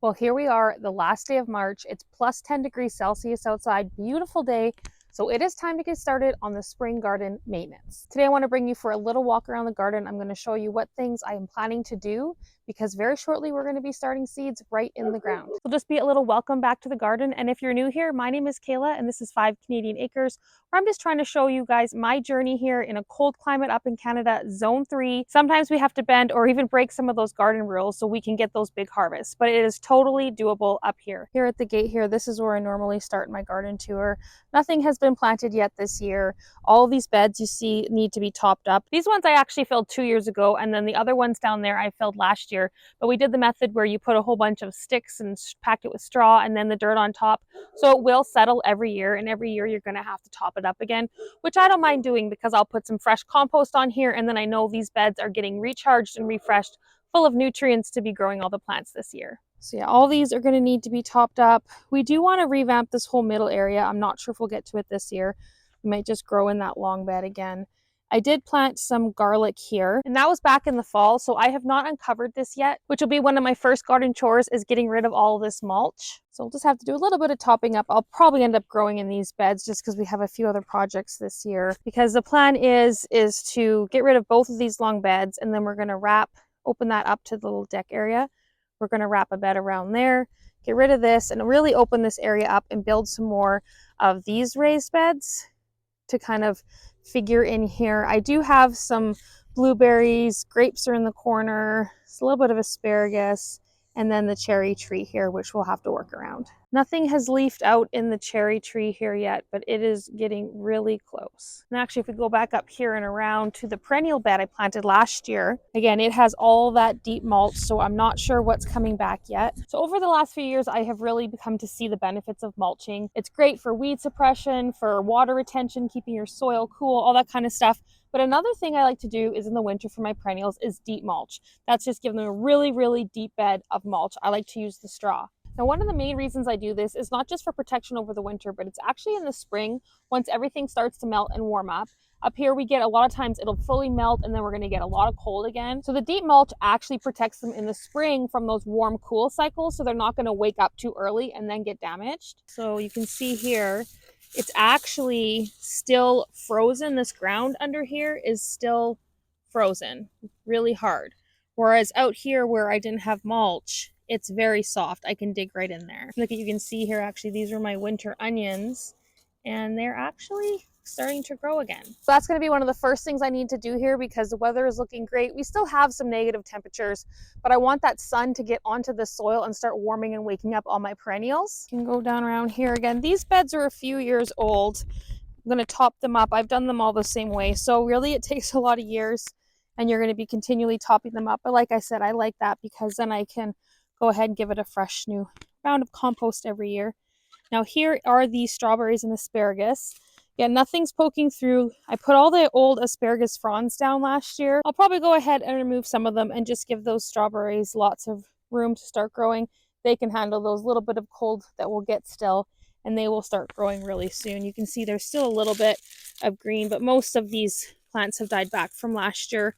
Well, here we are, the last day of March. It's plus 10 degrees Celsius outside, beautiful day. So it is time to get started on the spring garden maintenance. Today I want to bring you for a little walk around the garden. I'm going to show you what things I am planning to do because very shortly we're going to be starting seeds right in the ground. So just be a little welcome back to the garden. And if you're new here, my name is Kayla and this is 5 Canadian Acres, where I'm just trying to show you guys my journey here in a cold climate up in Canada, zone 3. Sometimes we have to bend or even break some of those garden rules so we can get those big harvests, but it is totally doable up here. Here at the gate here, this is where I normally start my garden tour. Nothing has been planted yet this year. All of these beds you see need to be topped up. These ones I actually filled 2 years ago, and then the other ones down there I filled last year, but we did the method where you put a whole bunch of sticks and packed it with straw and then the dirt on top, so it will settle every year, and every year you're going to have to top it up again, which I don't mind doing because I'll put some fresh compost on here, and then I know these beds are getting recharged and refreshed, full of nutrients to be growing all the plants this year. So yeah, all these are going to need to be topped up. We do want to revamp this whole middle area. I'm not sure if we'll get to it this year. We might just grow in that long bed again. I did plant some garlic here, and that was back in the fall, so I have not uncovered this yet, which will be one of my first garden chores, is getting rid of all of this mulch. So we'll just have to do a little bit of topping up. I'll probably end up growing in these beds just because we have a few other projects this year, because the plan is to get rid of both of these long beds, and then we're going to open that up to the little deck area. We're going to wrap a bed around there, get rid of this, and really open this area up and build some more of these raised beds to kind of figure in here. I do have some blueberries, grapes are in the corner, it's a little bit of asparagus, and then the cherry tree here, which we'll have to work around. Nothing has leafed out in the cherry tree here yet, but it is getting really close. And actually, if we go back up here and around to the perennial bed I planted last year, again, it has all that deep mulch, so I'm not sure what's coming back yet. So over the last few years, I have really become to see the benefits of mulching. It's great for weed suppression, for water retention, keeping your soil cool, all that kind of stuff. But another thing I like to do is in the winter for my perennials is deep mulch. That's just giving them a really, really deep bed of mulch. I like to use the straw. Now, one of the main reasons I do this is not just for protection over the winter, but it's actually in the spring, once everything starts to melt and warm up. Up here, we get a lot of times it'll fully melt and then we're going to get a lot of cold again. So the deep mulch actually protects them in the spring from those warm, cool cycles, so they're not going to wake up too early and then get damaged. So you can see here, it's actually still frozen. This ground under here is still frozen, really hard. Whereas out here where I didn't have mulch, it's very soft. I can dig right in there. Look, you can see here, actually, these are my winter onions, and they're actually starting to grow again. So that's going to be one of the first things I need to do here because the weather is looking great. We still have some negative temperatures, but I want that sun to get onto the soil and start warming and waking up all my perennials. You can go down around here again. These beds are a few years old. I'm going to top them up. I've done them all the same way. So really it takes a lot of years and you're going to be continually topping them up. But like I said, I like that because then I can go ahead and give it a fresh new round of compost every year. Now here are the strawberries and asparagus. Yeah, nothing's poking through. I put all the old asparagus fronds down last year. I'll probably go ahead and remove some of them and just give those strawberries lots of room to start growing. They can handle those little bit of cold that we'll get still, and they will start growing really soon. You can see there's still a little bit of green, but most of these plants have died back from last year.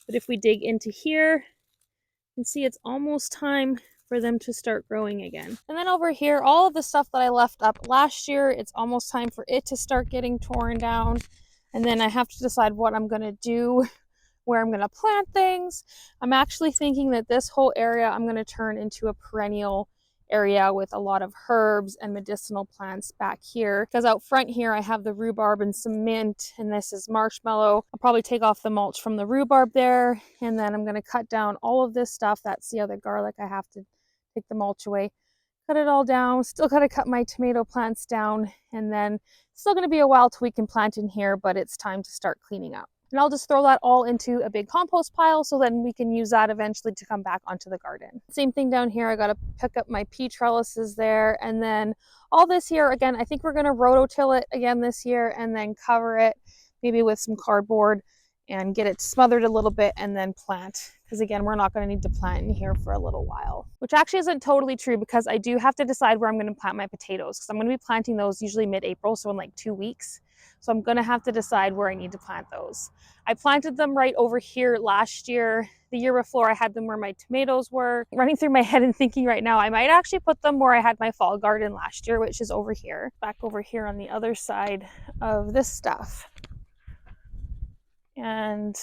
But if we dig into here, you can see it's almost time for them to start growing again. And then over here, all of the stuff that I left up last year, it's almost time for it to start getting torn down. And then I have to decide what I'm going to do, where I'm going to plant things. I'm actually thinking that this whole area I'm going to turn into a perennial area with a lot of herbs and medicinal plants back here, because out front here I have the rhubarb and some mint, and this is marshmallow. I'll probably take off the mulch from the rhubarb there, and then I'm going to cut down all of this stuff. That's the other garlic. I have to take the mulch away, cut it all down. Still got to cut my tomato plants down, and then still going to be a while till we can plant in here, but it's time to start cleaning up. And I'll just throw that all into a big compost pile so then we can use that eventually to come back onto the garden. Same thing down here. I got to pick up my pea trellises there. And then all this here, again, I think we're going to rototill it again this year and then cover it maybe with some cardboard and get it smothered a little bit and then plant. Because again, we're not going to need to plant in here for a little while. Which actually isn't totally true because I do have to decide where I'm going to plant my potatoes, because I'm going to be planting those usually mid-April, so in like 2 weeks. So I'm gonna have to decide where I need to plant those. I planted them right over here last year. The year before I had them where my tomatoes were. Running through my head and thinking right now, I might actually put them where I had my fall garden last year, which is over here. Back over here on the other side of this stuff. And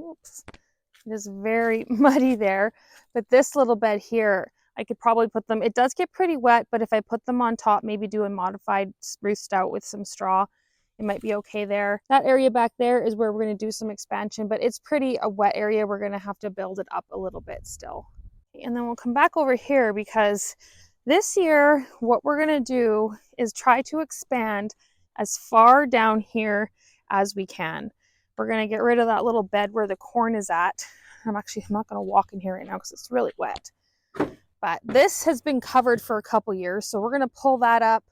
oops, it is very muddy there. But this little bed here, I could probably put them, it does get pretty wet, but if I put them on top, maybe do a modified spruce stout with some straw, it might be okay there. That area back there is where we're going to do some expansion, but it's pretty a wet area. We're going to have to build it up a little bit still. And then we'll come back over here because this year, what we're going to do is try to expand as far down here as we can. We're going to get rid of that little bed where the corn is at. I'm not going to walk in here right now because it's really wet. But this has been covered for a couple years, so we're going to pull that up,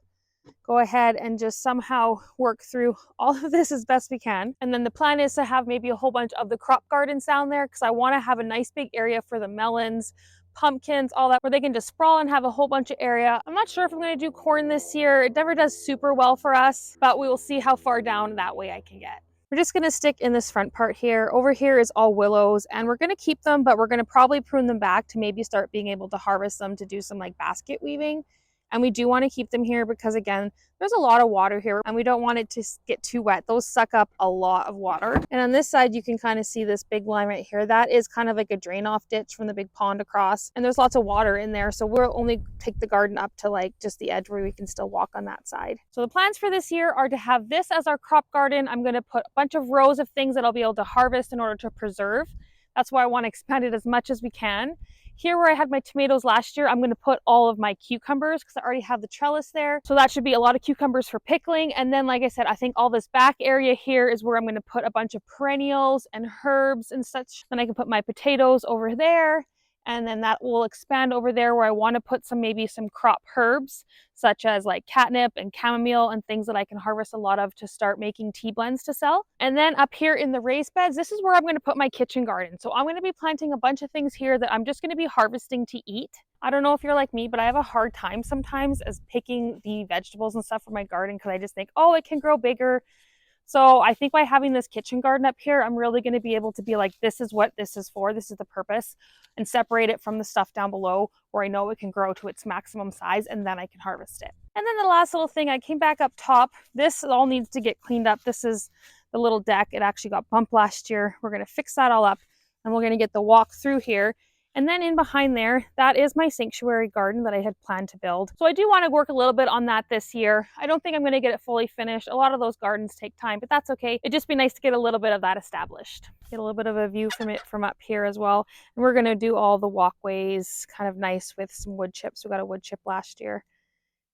go ahead and just somehow work through all of this as best we can. And then the plan is to have maybe a whole bunch of the crop gardens down there because I want to have a nice big area for the melons, pumpkins, all that, where they can just sprawl and have a whole bunch of area. I'm not sure if I'm going to do corn this year. It never does super well for us, but we will see how far down that way I can get. We're just going to stick in this front part here. Over here is all willows, and we're going to keep them, but we're going to probably prune them back to maybe start being able to harvest them to do some like basket weaving. And we do want to keep them here because, again, there's a lot of water here and we don't want it to get too wet. Those suck up a lot of water. And on this side, you can kind of see this big line right here. That is kind of like a drain off ditch from the big pond across. And there's lots of water in there. So we'll only take the garden up to like just the edge where we can still walk on that side. So the plans for this year are to have this as our crop garden. I'm going to put a bunch of rows of things that I'll be able to harvest in order to preserve. That's why I want to expand it as much as we can. Here where I had my tomatoes last year, I'm going to put all of my cucumbers because I already have the trellis there. So that should be a lot of cucumbers for pickling. And then, like I said, I think all this back area here is where I'm going to put a bunch of perennials and herbs and such. Then I can put my potatoes over there. And then that will expand over there where I want to put maybe some crop herbs, such as like catnip and chamomile and things that I can harvest a lot of to start making tea blends to sell. And then up here in the raised beds, this is where I'm going to put my kitchen garden. So I'm going to be planting a bunch of things here that I'm just going to be harvesting to eat. I don't know if you're like me, but I have a hard time sometimes as picking the vegetables and stuff for my garden because I just think, oh, it can grow bigger. So I think by having this kitchen garden up here, I'm really going to be able to be like, this is what this is for, this is the purpose, and separate it from the stuff down below where I know it can grow to its maximum size, and then I can harvest it. And then the last little thing, I came back up top. This all needs to get cleaned up. This is the little deck. It actually got bumped last year. We're going to fix that all up, and we're going to get the walk through here. And then in behind there, that is my sanctuary garden that I had planned to build. So I do want to work a little bit on that this year. I don't think I'm going to get it fully finished. A lot of those gardens take time, but that's okay. It'd just be nice to get a little bit of that established. Get a little bit of a view from it from up here as well. And we're going to do all the walkways kind of nice with some wood chips. We got a wood chip last year.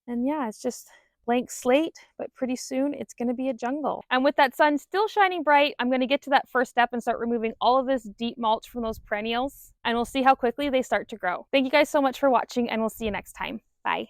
And yeah, it's just blank slate, but pretty soon it's going to be a jungle. And with that sun still shining bright, I'm going to get to that first step and start removing all of this deep mulch from those perennials, and we'll see how quickly they start to grow. Thank you guys so much for watching, and we'll see you next time. Bye.